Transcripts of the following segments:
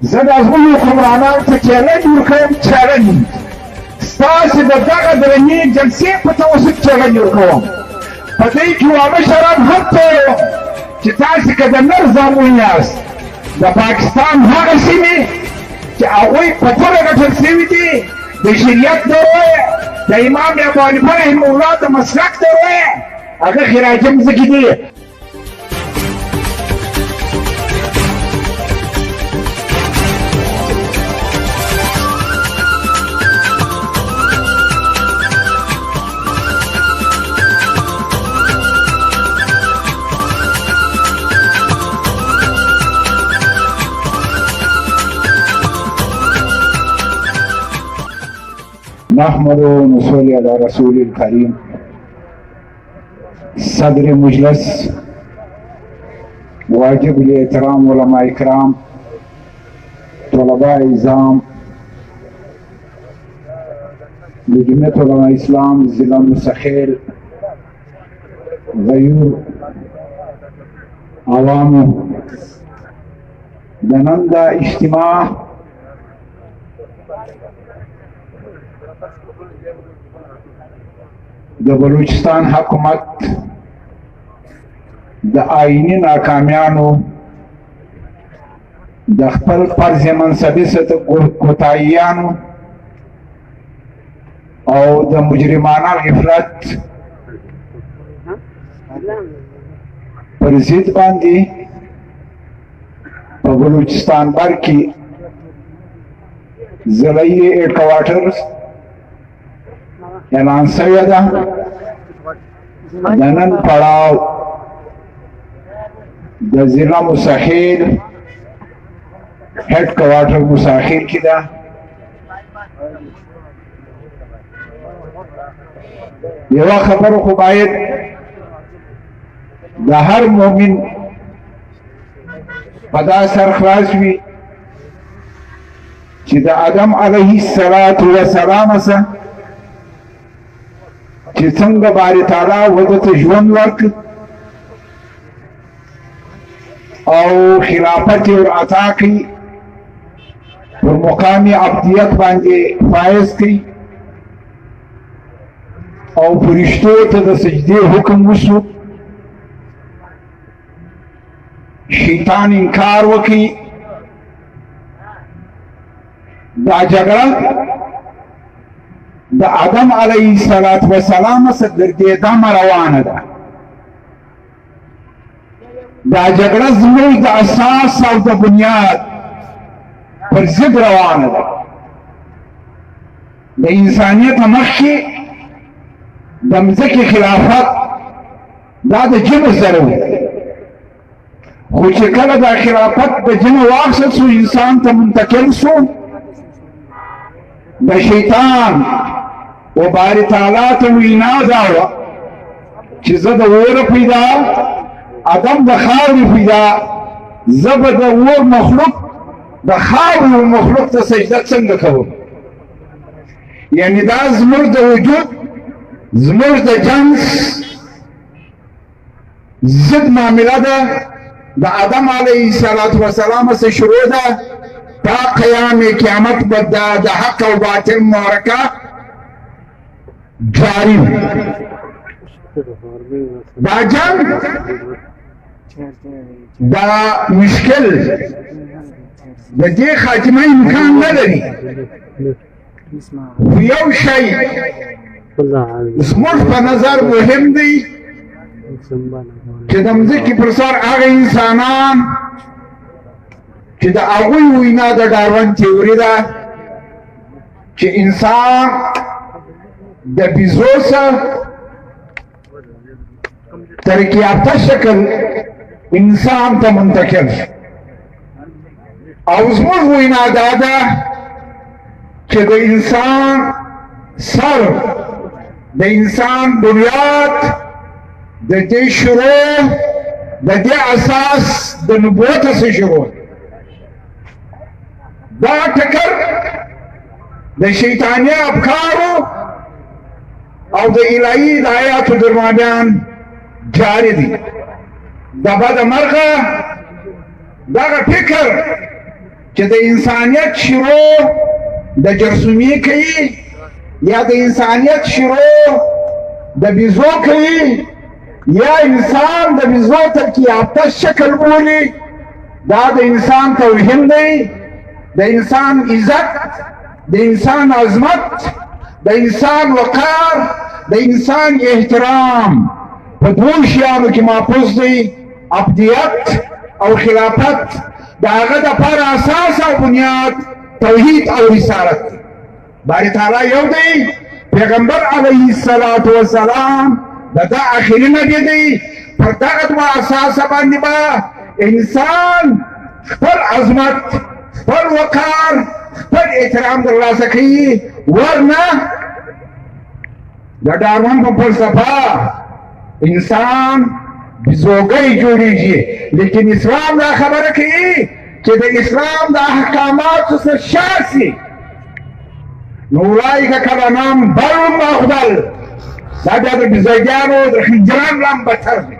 زه د هغوی حکمرانانو ته چیلنج ورکوم، چیلنج ستاسې د دغه درنې جلسې په توسط چیلنج ورکوم. په دې کې واړه مشران هم پوهوم چې تاسې که د نر زامن یاست، د پاکستان هغه سیمې چې هغوی په توګه ګټل شوي دي د شریعت دروی د امام ابو حنیفه رحمه الله د مسلک دروی هغه خراجه مځکې دي. نحمد و نصلي على رسول الكريم. صدر مجلس واجب الاحترام علماء اکرام، طلباء نظام، لجنة علماء اسلام ضلع مسخیل، غیور عوامو، د نن دا اجتماع د بلوچستان حکومت د آئینی ناکامیانو د خپل فرض منصبي سره کوتاهیانو او د مجرمانه غفلت پر ضد باندې په بلوچستان بر کې ضلعي هډکوارټر اعلان شوی ده. د نن پړاو د ضلع مسخیل هډ کوارټر مسخیل کې ده. یوه خبره خو باید د هر مؤمن په دا سر خلاص وي چې د آدم علیه السلام سره چې څنګه باری تعالی ودته ژوند ورکړ او خلافت ور عطا کړي، پر مقام عبدیت باندې فائز کړي او فرشتو ته د سجدې حکم وشو. شیطان انکار وکړي. دا جګړه د آدم علیه السلام سره ګرځېدمه روانه ده. دا جګړه زموږ د اساس او د بنیاد پر ضد روانه ده. د انسانیت مخکې د مځکې خلافت دا د جنو سره و، خو چې کله دا خلافت د جنو واخیستل شو انسان ته منتقل شو، د شیطان و باری تعالی ته وینا دا وه چې زه د اوره پیدا، آدم د خاورې پیدا، زه به د اور مخلوق د خاورې مخلوق ته سجده څنګه کوم؟ یعنې دا زموږ د وجود، زموږ د جنس ضد معامله ده. د آدم علیه السلام سره شروع ده تا قیام قیامت به د حق او باطل معرکه جاری. دا جنگ دا مشکل د دې خاتمه امکان نه لري. یو شی زموږ په نظر مهم دی چې د مځکې پر سر هغه انسانان چې د هغوی وینا د ډاروین تیوري ده چې انسان د بیزو سره ترقی یافته شکل انسان ته منتقل شو، او زموږ وینا دا ده چې د انسان سر، د انسان بنیاد، د دې شروع، د دې اساس د نبوت څخه شروع. دا ټکر د شیطانی افکارو او د الهي هدایاتو درمیان جاری دي. د بد مرغه دغه فکر چې د انسانیت شروع د جرثومي کوي یا د انسانیت شروع د بیزو کوي یا انسان د بیزو ترقي یافته شکل بولي، دا د انسان توهین دی، د انسان عزت، د انسان عظمت، د انسان وقار، د انسان احترام په دوه شیانو کې محفوظ دی، ابدیت او خلافت. د هغه دپاره اساس او بنیاد توحید او رسالت. باری تعالی یو دی، پیغمبر علیه الصلاة والسلام دا آخري نبی دی. پر دغه دوه اساسه باندې به انسان خپل عظمت، خپل وقار، خپل احترام ترلاسه کوي. ورنه د ډاروین په فلسفه انسان بیزوګۍ جوړیږي. لیکن اسلام دا خبره کوي چې د اسلام د احکاماتو څخه شاسي نو اولئک کالانعام بل هم افضل. دا بیا د بیزوګیانو د خنجران لم بدتر دی.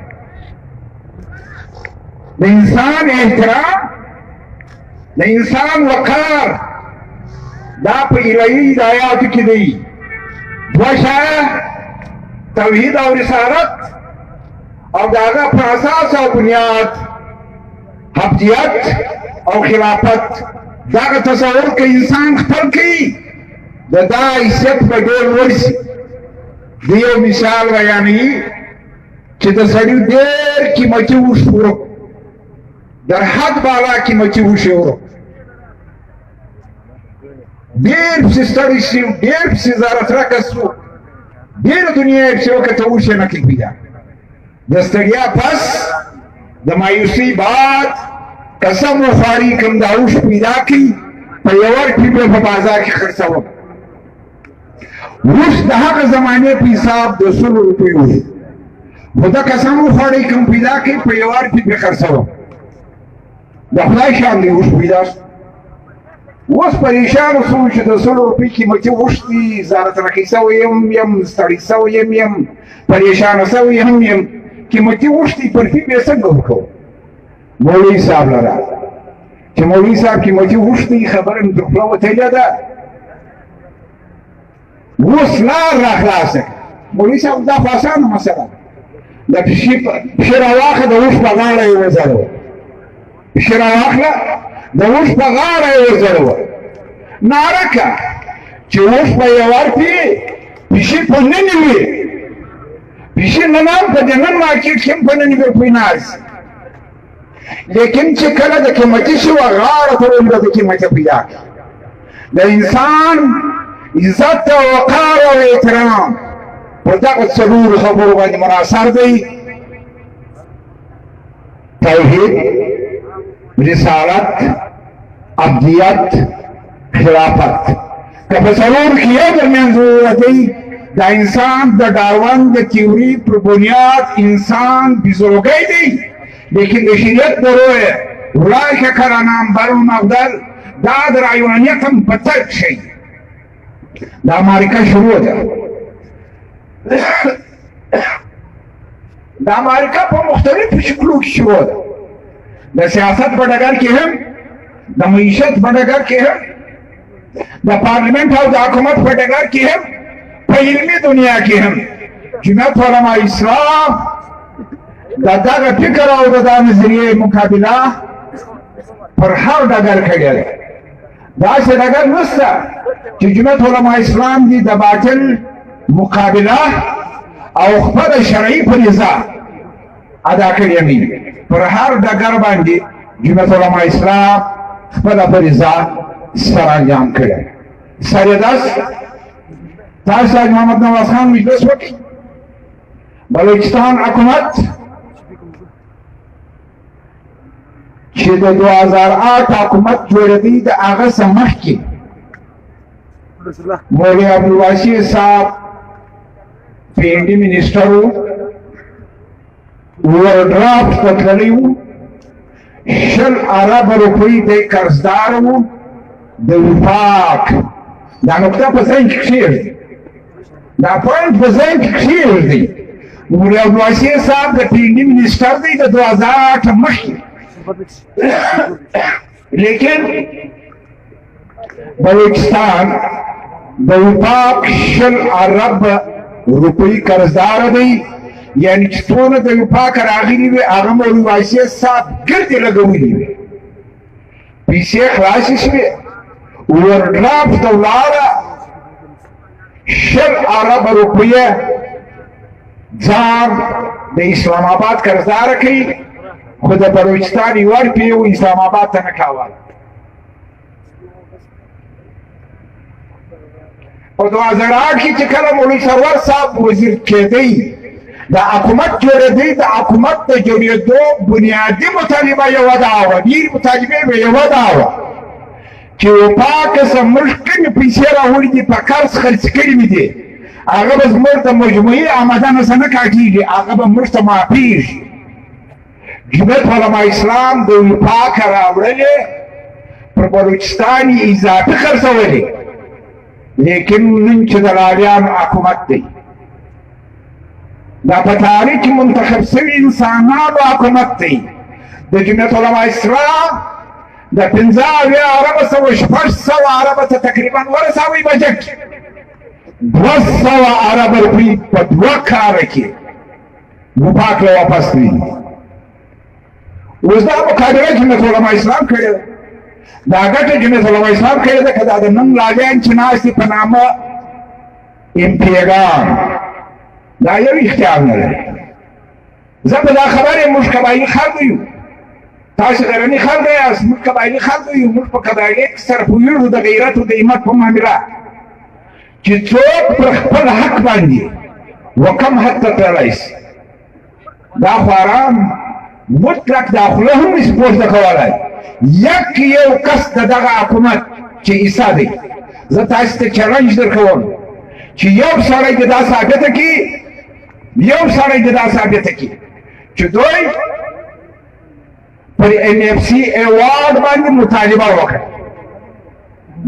د انسان احترام، د انسان وقار دا په الهي هدایاتو کې دی. دوه شیان، توحید او رسالت، او د هغه په اساس او بنیاد ابدیت او خلافت. دغه تصور که انسان خپل کړي د دا حیثیت به ډېر لوړ شي. د یو مثال بیانوي چې د سړي ډېر قیمتي اوښ ورک، در حد بالا قیمتي اوښ یې ورک، ډېر پسې ستړی شي، ډېر پسې زارترکه شو، ډېره دنیا یې پسې وکته، اوښ یې نکړي پیدا. د ستړیا پس د مایوسۍ بعد قسم وخوړي کوم دا اوښ پیدا کړي په یوه روپۍ به په بازار کې خرڅوم. اوس د هغه زمانې په حساب د 100 روپۍ وي، خو دا قسم وخوړي کوم پیدا کړي په یوه روپۍ به خرڅوم. د خدای شان دی اوښ پیدا شو. اوس پریشان اوسو چې د 100 روپۍ قیمتي اوښ دي، زارترکۍ سوی یم، ستړی سوی یم، پریشانه سوی هم یم، قیمتي اوښ دی، پر فی به څنګه وکړو؟ مولوي صاحب لره چې مولوي صاحب قیمتي اوښ دی، خبره مې تر خوله وتلې ده، اوس لار را خلاصه کړه. مولوي صاحب دا خو اسانه مسله ده، د پښې راواخله د اوښ په غاړه یې وځړوه، پښې راواخله د اوښ په غاړه یې وځړوه، ناره کړه چې اوښ به یې ورکړي، پښې په ننې وي، پښې نن هم په دې نن مارکېټ کې هم په ننې روپۍ ناست. لیکن چې کله د قیمتي شوه غاړه ته ولوېده د قیمتي پیدا کړه. د انسان عزت او وقار او احترام په دغه څلورو خبرو باندې منحصر دی: توحید، رسالت، ابدیت، خلافت. که په څلورو کې یو درمیان ضرورت دی، د انسان د ډاروین د تیوري پر بنیاد انسان بیزوګۍ دی. لیکن د شریعت د رویه اولئک کالانعام بل هم افضل، دا د حیوانیت هم بدتر شی. دا معرکه شروع ده. دا معرکه په مختلفو شکلو کې شروع ده. د سیاست په ډګر کې هم، د معیشت په ډګر کې هم، د پارلیمنت او د حکومت په ډګر کې هم، په علمي دنیا کې هم. جمعیت علما اسلام د دغه فکر او د نظریې مقابله پر هر ډګر کړې ده. داسې ډګر نشته چې جمعیت علما اسلام دي د باطل مقابله او خپله شرعي فریضه ادا کړې نه وي. پر هر ډګر باندې جمعیت علما اسلام خپله فریضه سرانجام کړې. سرېدس تاسو حاج محمد نواز خان مجلس وکړي. بلوچستان حکومت چې د 2008 حکومت جوړېدی، د هغه څه مخکې مولوي عبدالواسع صاحب پینډي منسټر و، اوورډرافټ ته تللی و، 20 ارب روپۍ دی قرضدار و د وفاق. دا نقطه په ذهن کې کښېږدي، دا پوینټ په ذهن کې کښېږدي. مولوي عبدالواسع صاحب د پینډي منسټر دی د 2008 مخکې. لیکن بلوچستان د وفاق 100 ارب روپۍ قرضدار دی. یعنې چې څونه د وفاق راغلي وي هغه مولوي وایسي صاحب ګردې لګولي وي، پیسې خلاصې شوې، اوورډرافټ ته ولاړه 100 ارب روپیه ځان د اسلام آباد قرضداره کوي، خو د بلوچستان یو روپۍ و اسلام آباد ته نه کاوه. په 2008 کې چې کله مولوي سرور صاحب وزیر کېدی، د حکومت جوړېدی، د حکومت د جوړېدو بنیادي مطالبه یوه دا وه، ډېرې مطالبې به یوه دا وه چې وفاق څه موږ کومې پیسې راوړي دي په قرض خرڅ کړي مې دي، هغه به زموږ د مجموعي آمدنه څه نه کاږي، هغه به موږ ته معافېږي. جمعیت علما اسلام د وفاق راوړلې، پر بلوچستان یې اضافي خرڅولې، لیکن نن چې د لاریانو حکومت دی، دا په تاریخ کې منتخب شوي انسانانو حکومت دی. د جمعیت علما اسلام د 15 اربه سوه 600 اربه ته تقریبا ورسوي بجټ 200 اربه روپۍ په 2 کاله کې وفاق له واپس کړي. اوس دا مقابله جمعیت علما اسلام کړې ده، دا ګټه جمعیت علما اسلام کړې ده که دا د نن لالیان چې ناست دي په نامه امپیګان، دا یو اختیار نه لري. زه په دا خبر یم موږ قبایلي خلک یو، تاسو غرني خلک یاست، موږ قبایلي خلک یو. موږ په قبایلي کې سره پوهېږو د غیرت او د همت په معامله چې څوک پر خپل حق باندې وکم حد ته تللی شي، دا خو ارام مطلق دا خوله هم نشي پورته کولی. یو کس د دغه حکومت چې عیسی دی، زه تاسو ته چلنج درکوم چې یو سړی دې دا ثابته کړي، یو سړی دې دا ثابته کړي چې دوی پر NFC ایوارډ باندې مطالبه وکړه.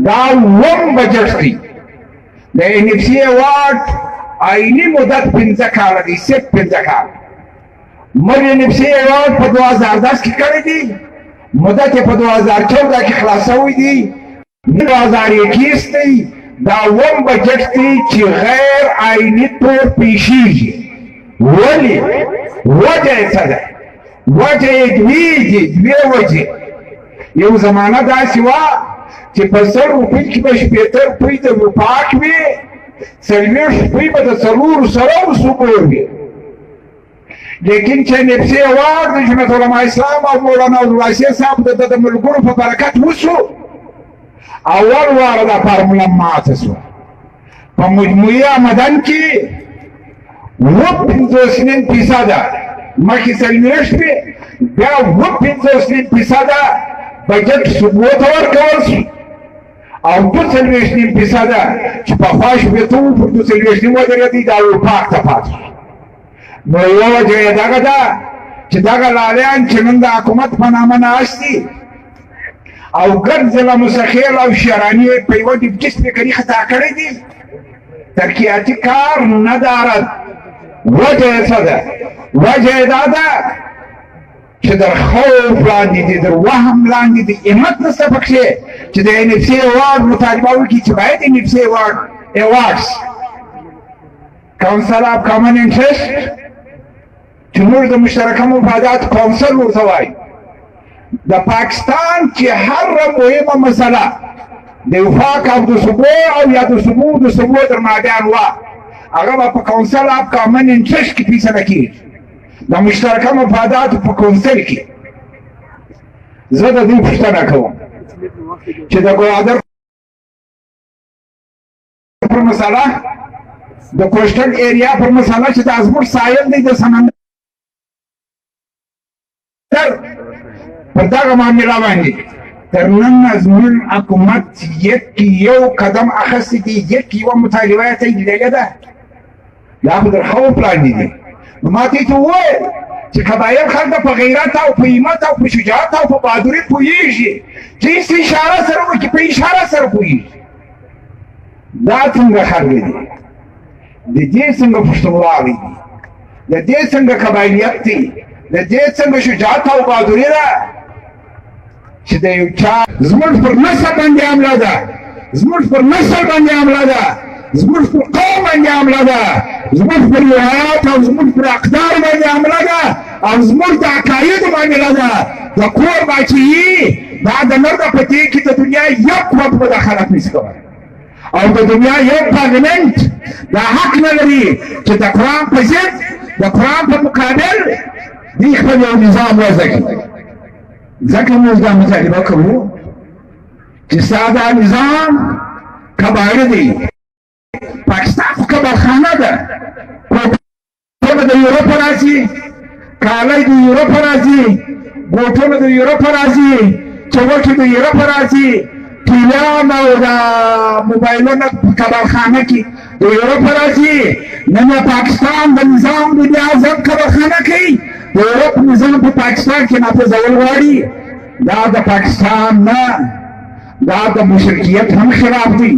دا اووم بجټ دی. د NFC ایوارډ آئیني مدت 15 کاله دی، صرف 15 کاله. موږ NFC ایوارډ په 2010 کې کړی دی، مدت یې په 2014 کې خلاصوي دی، 2021 دی. دا اووم بجټ دی چې غیر آئیني طور پیشیږي. ولې؟ وجه یې څه ده؟ وجه یې دوې وجې. یو زمانه داسې وه چې په 100 روپۍ کې به 80 روپۍ د وفاق وي، 40 روپۍ به د 4 سرو صوبو وي. لیکن چې NFC ایوارډ د جمعیت علما اسلام او مولانا عبدالواسع صاحب د ملګرو په برکت وشو، اول واره دا فارموله ماته شوه. په مجموعي آمدن کې 55% مخکې 40 وي، بیا 55% بجټ صوبو ته ورکول شي، او 42% چې پخوا 80 وو پر 42 ودرېدی، دا وفاق ته پاتې شو. نو یوه وجه یې دغه ده چې دغه لالیان چې نن د حکومت په نامه ناست دي او ګرد ضلع مسخیل او شیراني په یوه ډیپټي سپیکري خطا کړی دي، ترقیاتي کار نه دارد. وجه یې څه ده؟ وجه یې دا ده چې در خوف لاندې دي، در وهم لاندې دي، همت نشته پکښې چې د NFC ایوارډ مطالبه وکړي چې باید NFC ایوارډز کونسل اف کامن انټرسټ چې موږ د مشترکه مفاداتو کونسل ورته وایو، د پاکستان چې هر مهمه مسله د وفاق او د صوبو او یا د صوبو درمادیان وه، هغه به په کونسل اف کامن انټرسټ کې فیصله کېږي، د مشترکه مفاداتو په کونسل کې. زه د دې پوښتنه کوم چې د ګوادر پر مسله، د کوسټل ایریا پر مسله چې دا زموږ ساحل دی د سمندر پر دغه معامله باندې تر نن زموږ حکومت یو قدم اخیستی دی، یوه مطالبه یې تجلیه ده، دا خو در خوف لاندې دی. نو ما ته یې وویل چې قبایل خلک په غیرت او په همت او په شجاعت او په بهادري پوهېږي، چې هېڅ اشاره سره وکړي، په اشاره سره پوهېږي. دا څنګه خلک دي؟ د دې څنګه پښتونولي دي؟ د دې څنګه قبایلیت دی؟ د دې څنګه شجاعت او بهادري ده؟ چې د یو چا زموږ پر نسل باندې حمله ده، زموږ پر نسل باندې حمله ده، زموږ پر قوم باندې حمله ده، زموږ پر روایات او زموږ پر اقدار باندې حمله ده، او زموږ د عقایدو باندې ده. د کور باچهي دا د نر د پتې کې د دنیا یو قوت مداخلت نشي کولی، او د دنیا یو پارلمنت دا حق نه لري چې د قرآن په ضد، د قرآن په مقابل دوی خپل یو نظام وضع کړي. ځکه موږ دا مطالبه کوو چې ستا دا نظام کباړه دی. پاکستان خو کباړخانه ده، کوټونه د یورپ راځي، کالی د یورپ راځي، بوټونه د یورپ راځي، چوکۍ د یورپ راځي، ټیلیان او دا موبایلونه په کباړخانه کې د یورپ راځي. نن پاکستان د نظام د اعظم کباړخانه کوي، د یورپ نظام په پاکستان کې نافذول غواړي. دا د پاکستان نه، دا د مشرکیت هم خلاف دی،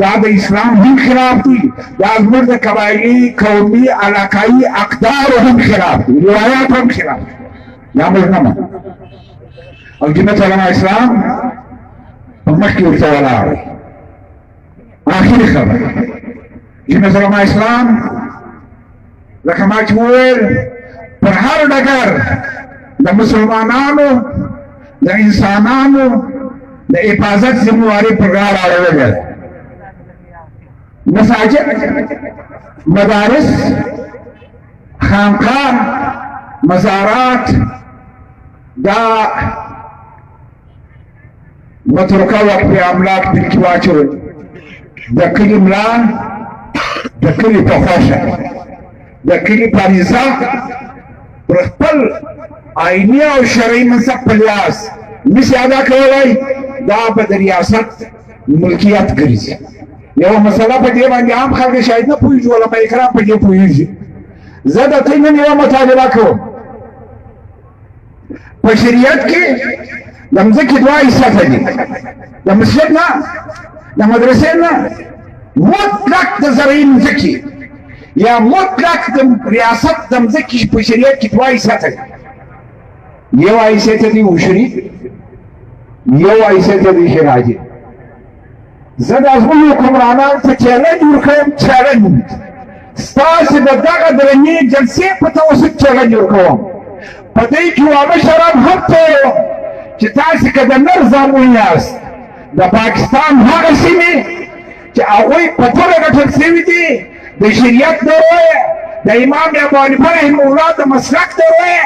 دا د اسلام هم خلاف دی، دا زموږ د قبایلي قومي علاقایي اقدارو هم خلاف دی، روایات هم خلاف دی. دا موږ نه منو. او جمعیت علماء اسلام په مخکې ورته ولاړ. آخري خبره، جمعیت علماء اسلام لکه ما چې وویل پر هر ډګر د مسلمانانو د انسانانو د حفاظت ذمہواری پر غاړه اړولې. مساجد، مدارس، خانقاه، مزارات دا متروکه وقف املاک دل کې واچول. د کلي ملا د کلي په خوښه، د کلي پاریزه پر خپل آئیني او شرعي منصب په لحاظ نشي ادا کولی، دا به د ریاست ملکیت ګرځي. یوه مسله په دې باندې عام خلک شاید نه پوهېږي، علما کرام په دې پوهېږي. زه د دوی نن یوه مطالبه کوم. په شریعت کې د مځکې دوه حیثیته دي، د مسجد نه، د مدرسې نه. مطلق د زرعي مځکې یا مطلق د ریاست د مځکې په شریعت کې دوه حیثیته دي. یو حیثیت دی عشري، یو حیثیت دی خراجي. زه د زموږ حکمرانانو ته چیلنج ورکوم، چیلنج، ستاسې د دغه درنې جلسې په توسط چیلنج ورکوم. په دې کې واړه شراب هم پوهوم چې تاسې که د نر زامن یاست، د پاکستان هغه سیمې چې هغوی په ټوله ګټل شوي دي د شریعت د رویه، د امام ابو حنیفه رحمه الله د مسلک د رویه،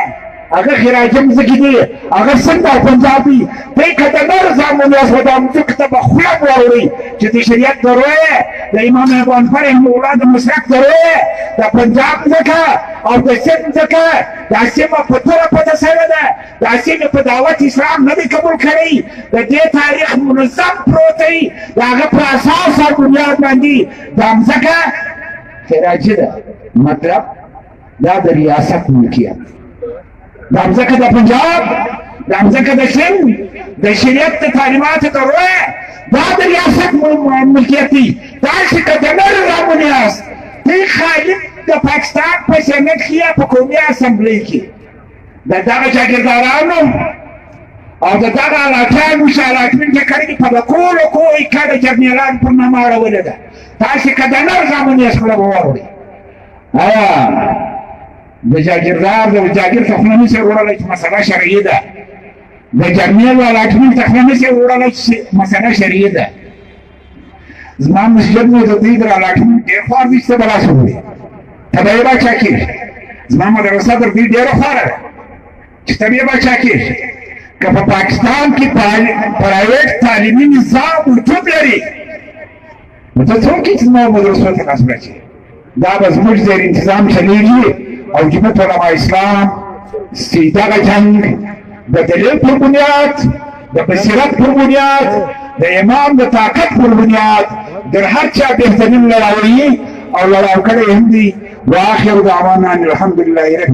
هغه خراجي مځکې دي، هغه سند او پنجاب دي. دی که د نر زامن یاست، به دا مځکو ته به خوله واورئ چې د شریعت د رویه، د امام ابو حنیفه رحمه الله د مسلک د رویه، د پنجاب مځکه او د سند مځکه، دا سیمه په ټوله پته سوې ده. دا سیمې په دعوت اسلام نه دی قبول کړی. د دې تاریخ منظم پروت دی، د هغه په اساس او بنیاد باندې دا مځکه خراجي ده. مطلب دا د ریاست ملکیت، دا مځکه د پنجاب، دا مځکه د سند، د شریعت د تعلیماتو د رویه، دا د ریاست ملکیت دی. تاسې که د نر زامن یاست، دوی خالق د پاکستان په سینټ کې یا په قومي اسمبلۍ کې د دغه جاګیردارانو او د دغه علاقیانو چې الاټمنټ یې کړي دي په ټولو کوی که د جرنیلانو په نامه اړولې ده. تاسې که د نر زامن یاست، خوله به واورئ. آیا د جاګیردار د جاګیر ته خوله نشئ وړلی چې مسله شرعي ده، د جرنیل الاټمنټ ته خوله نشئ وړلی چې مسله شرعي ده. زما مسجد مې د دوی د الاټمنټ ډېر خوار دي چې ته به لاس ووړې، ته به یې باچا کېږي. زما مدرسه در دوی ډېره خواره ده چې ته به یې باچا کېږي. که په پاکستان کې پرایویټ تعلیمي نظام وجود لري، نو ته څوک یې چې زما مدرسو ته لاس وړچې؟ دا به زموږ زیر انتظام چلېږي. او جمعیت علماء اسلام دغه جنګ د دلیل پر بنیاد، د بصیرت پر بنیاد، د امام د طاقت پر بنیاد در هر چا بهترین لړاوي او لړاو کړی هم دي. واخر دعوانا الحمد لله رب العالمین.